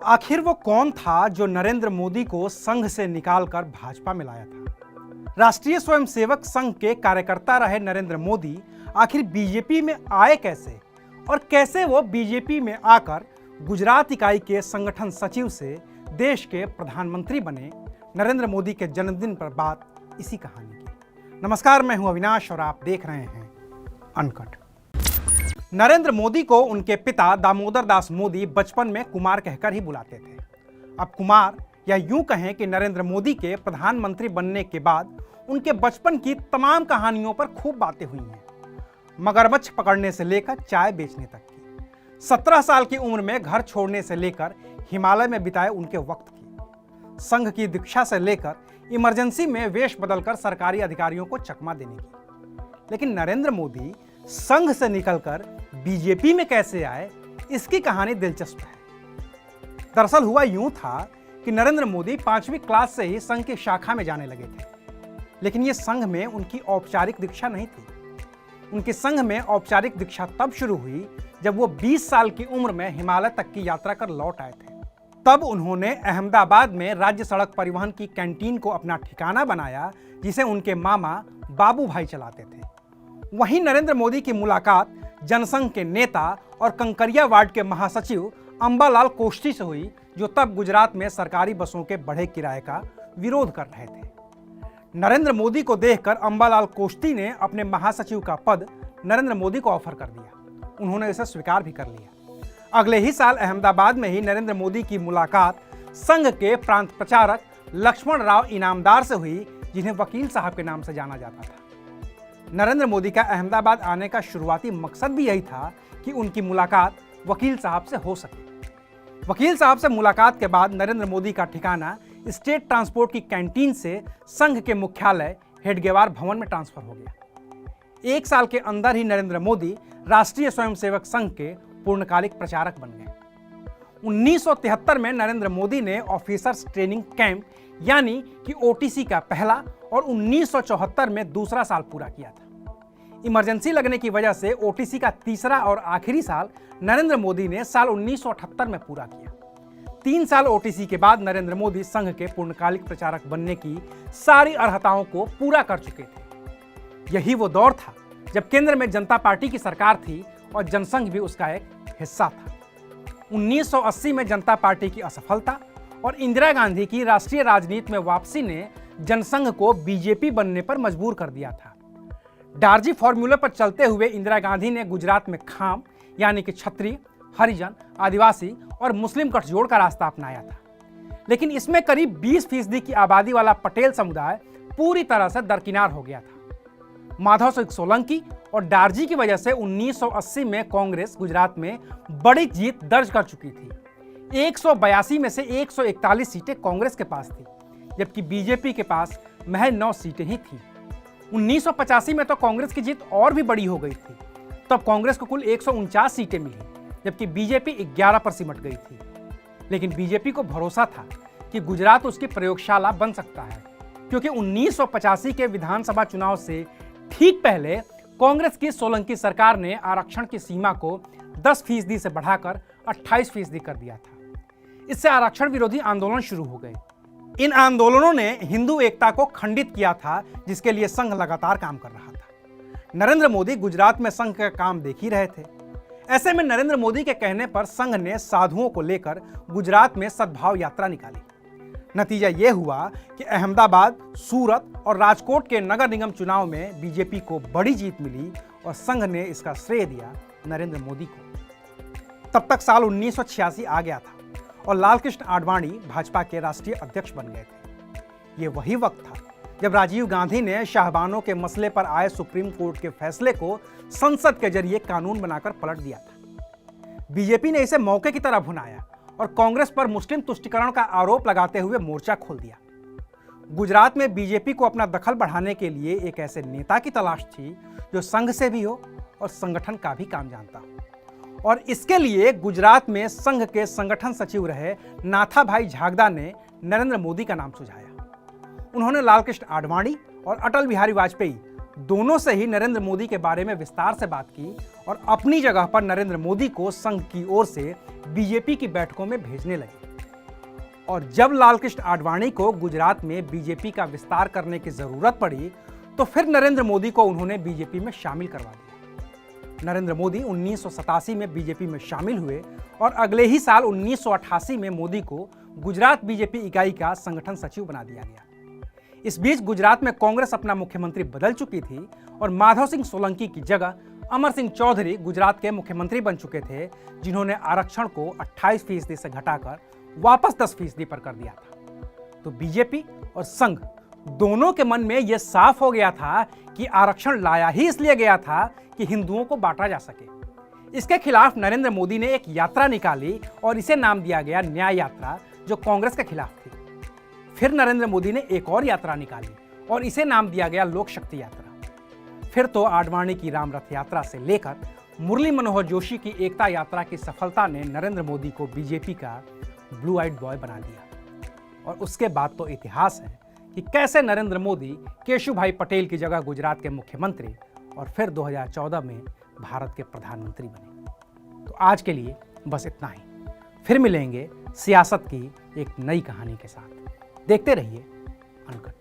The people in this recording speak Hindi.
आखिर वो कौन था जो नरेंद्र मोदी को संघ से निकालकर भाजपा में लाया था? राष्ट्रीय स्वयंसेवक संघ के कार्यकर्ता रहे नरेंद्र मोदी आखिर बीजेपी में आए कैसे और कैसे वो बीजेपी में आकर गुजरात इकाई के संगठन सचिव से देश के प्रधानमंत्री बने। नरेंद्र मोदी के जन्मदिन पर बात इसी कहानी की। नमस्कार, मैं हूं अविनाश और आप देख रहे हैं अनकट। नरेंद्र मोदी को उनके पिता दामोदर दास मोदी बचपन में कुमार कहकर ही बुलाते थे। अब कुमार या यूं कहें कि नरेंद्र मोदी के प्रधानमंत्री बनने के बाद उनके बचपन की तमाम कहानियों पर खूब बातें हुई हैं, मगरमच्छ पकड़ने से लेकर चाय बेचने तक की। 17 साल की उम्र में घर छोड़ने से लेकर हिमालय में बिताए उनके वक्त की, संघ की दीक्षा से लेकर इमरजेंसी में वेश बदलकर सरकारी अधिकारियों को चकमा देने की। लेकिन नरेंद्र मोदी संघ से निकलकर बीजेपी में कैसे आए, इसकी कहानी दिलचस्प है। दरअसल हुआ यूं था कि नरेंद्र मोदी 5वीं क्लास से ही संघ की शाखा में जाने लगे थे, लेकिन यह संघ में उनकी औपचारिक दीक्षा नहीं थी। उनकी संघ में औपचारिक दीक्षा तब शुरू हुई जब वो 20 साल की उम्र में हिमालय तक की यात्रा कर लौट आए थे। तब उन्होंने अहमदाबाद में राज्य सड़क परिवहन की कैंटीन को अपना ठिकाना बनाया, जिसे उनके मामा बाबू भाई चलाते थे। वहीं नरेंद्र मोदी की मुलाकात जनसंघ के नेता और कंकरिया वार्ड के महासचिव अंबालाल कोष्टी से हुई, जो तब गुजरात में सरकारी बसों के बढ़े किराए का विरोध कर रहे थे। नरेंद्र मोदी को देखकर अंबालाल कोष्टी ने अपने महासचिव का पद नरेंद्र मोदी को ऑफर कर दिया। उन्होंने इसे स्वीकार भी कर लिया। अगले ही साल अहमदाबाद में ही नरेंद्र मोदी की मुलाकात संघ के प्रांत प्रचारक लक्ष्मण राव इनामदार से हुई, जिन्हें वकील साहब के नाम से जाना जाता था। नरेंद्र मोदी का अहमदाबाद आने का शुरुआती मकसद भी यही था कि उनकी मुलाकात वकील साहब से हो सके। वकील साहब से मुलाकात के बाद नरेंद्र मोदी का ठिकाना स्टेट ट्रांसपोर्ट की कैंटीन से संघ के मुख्यालय हेडगेवार भवन में ट्रांसफर हो गया। 1 साल के अंदर ही नरेंद्र मोदी राष्ट्रीय स्वयंसेवक संघ के पूर्णकालिक प्रचारक बन गए। 1973 में नरेंद्र मोदी ने ऑफिसर्स ट्रेनिंग कैंप यानी कि ओटीसी का पहला और 1974 में दूसरा साल पूरा किया था। इमरजेंसी लगने की वजह से ओटीसी का तीसरा और आखिरी साल नरेंद्र मोदी ने साल 1978 में पूरा किया। 3 साल ओटीसी के बाद नरेंद्र मोदी संघ के पूर्णकालिक प्रचारक बनने की सारी अर्हताओं को पूरा कर चुके थे। यही वो दौर था जब केंद्र में जनता पार्टी की सरकार थी और जनसंघ भी उसका एक हिस्सा था। 1980 में जनता पार्टी की असफलता और इंदिरा गांधी की राष्ट्रीय राजनीति में वापसी ने जनसंघ को बीजेपी बनने पर मजबूर कर दिया था। डारजी फॉर्मूले पर चलते हुए इंदिरा गांधी ने गुजरात में खाम यानी कि क्षत्रिय, हरिजन, आदिवासी और मुस्लिम गठजोड़ का रास्ता अपनाया था। लेकिन इसमें करीब 20% की आबादी वाला पटेल समुदाय पूरी तरह से दरकिनार हो गया था। माधव सिंह सोलंकी और डारजी की वजह से 1980 में कांग्रेस गुजरात में बड़ी जीत दर्ज कर चुकी थी। 182 में से 141 सीटें कांग्रेस के पास थी, जबकि बीजेपी के पास महज 9 सीटें ही थीं। 1985 में तो कांग्रेस की जीत और भी बड़ी हो गई थी। तब कांग्रेस को कुल 149 सीटें मिली, जबकि बीजेपी 11 पर सिमट गई थी। लेकिन बीजेपी को भरोसा था कि गुजरात उसकी प्रयोगशाला बन सकता है, क्योंकि 1985 के विधानसभा चुनाव से ठीक पहले कांग्रेस की सोलंकी सरकार ने आरक्षण की सीमा को 10% से बढ़ाकर 28% कर दिया था। इससे आरक्षण विरोधी आंदोलन शुरू हो गए। इन आंदोलनों ने हिंदू एकता को खंडित किया था, जिसके लिए संघ लगातार काम कर रहा था। नरेंद्र मोदी गुजरात में संघ का काम देख ही रहे थे। ऐसे में नरेंद्र मोदी के कहने पर संघ ने साधुओं को लेकर गुजरात में सद्भाव यात्रा निकाली। नतीजा यह हुआ कि अहमदाबाद, सूरत और राजकोट के नगर निगम चुनाव में बीजेपी को बड़ी जीत मिली और संघ ने इसका श्रेय दिया नरेंद्र मोदी को। तब तक साल 1986 आ गया था और लालकृष्ण आडवाणी भाजपा के राष्ट्रीय अध्यक्ष बन गए थे। ये वही वक्त था जब राजीव गांधी ने शाहबानों के मसले पर आए सुप्रीम कोर्ट के फैसले को संसद के जरिए कानून बनाकर पलट दिया था। बीजेपी ने इसे मौके की तरह भुनाया और कांग्रेस पर मुस्लिम तुष्टीकरण का आरोप लगाते हुए मोर्चा खोल दिया। गुजरात में बीजेपी को अपना दखल बढ़ाने के लिए एक ऐसे नेता की तलाश थी जो संघ से भी हो और संगठन का भी काम जानता हो। और इसके लिए गुजरात में संघ के संगठन सचिव रहे नाथाभाई झागदा ने नरेंद्र मोदी का नाम सुझाया। उन्होंने लालकृष्ण आडवाणी और अटल बिहारी वाजपेयी दोनों से ही नरेंद्र मोदी के बारे में विस्तार से बात की और अपनी जगह पर नरेंद्र मोदी को संघ की ओर से बीजेपी की बैठकों में भेजने लगे। और जब लालकृष्ण आडवाणी को गुजरात में बीजेपी का विस्तार करने की जरूरत पड़ी तो फिर नरेंद्र मोदी को उन्होंने बीजेपी में शामिल करवा दिया। नरेंद्र मोदी 1987 में बीजेपी में शामिल हुए और अगले ही साल 1988 में मोदी को गुजरात बीजेपी इकाई का संगठन सचिव बना दिया गया। इस बीच गुजरात में कांग्रेस अपना मुख्यमंत्री बदल चुकी थी और माधव सिंह सोलंकी की जगह अमर सिंह चौधरी गुजरात के मुख्यमंत्री बन चुके थे, जिन्होंने आरक्षण को 28% से घटाकर वापस 10% पर कर दिया था। तो बीजेपी और संघ दोनों के मन में यह साफ हो गया था कि आरक्षण लाया ही इसलिए गया था कि हिंदुओं को बांटा जा सके। इसके खिलाफ नरेंद्र मोदी ने एक यात्रा निकाली और इसे नाम दिया गया न्याय यात्रा, जो कांग्रेस के खिलाफ थी। फिर नरेंद्र मोदी ने एक और यात्रा निकाली और इसे नाम दिया गया लोक शक्ति यात्रा। फिर तो आडवाणी की राम रथ यात्रा से लेकर मुरली मनोहर जोशी की एकता यात्रा की सफलता ने नरेंद्र मोदी को बीजेपी का ब्लू आइड बॉय बना दिया। और उसके बाद तो इतिहास है कि कैसे नरेंद्र मोदी केशुभाई पटेल की जगह गुजरात के मुख्यमंत्री और फिर 2014 में भारत के प्रधानमंत्री बने। तो आज के लिए बस इतना ही। फिर मिलेंगे सियासत की एक नई कहानी के साथ। देखते रहिए अनकट।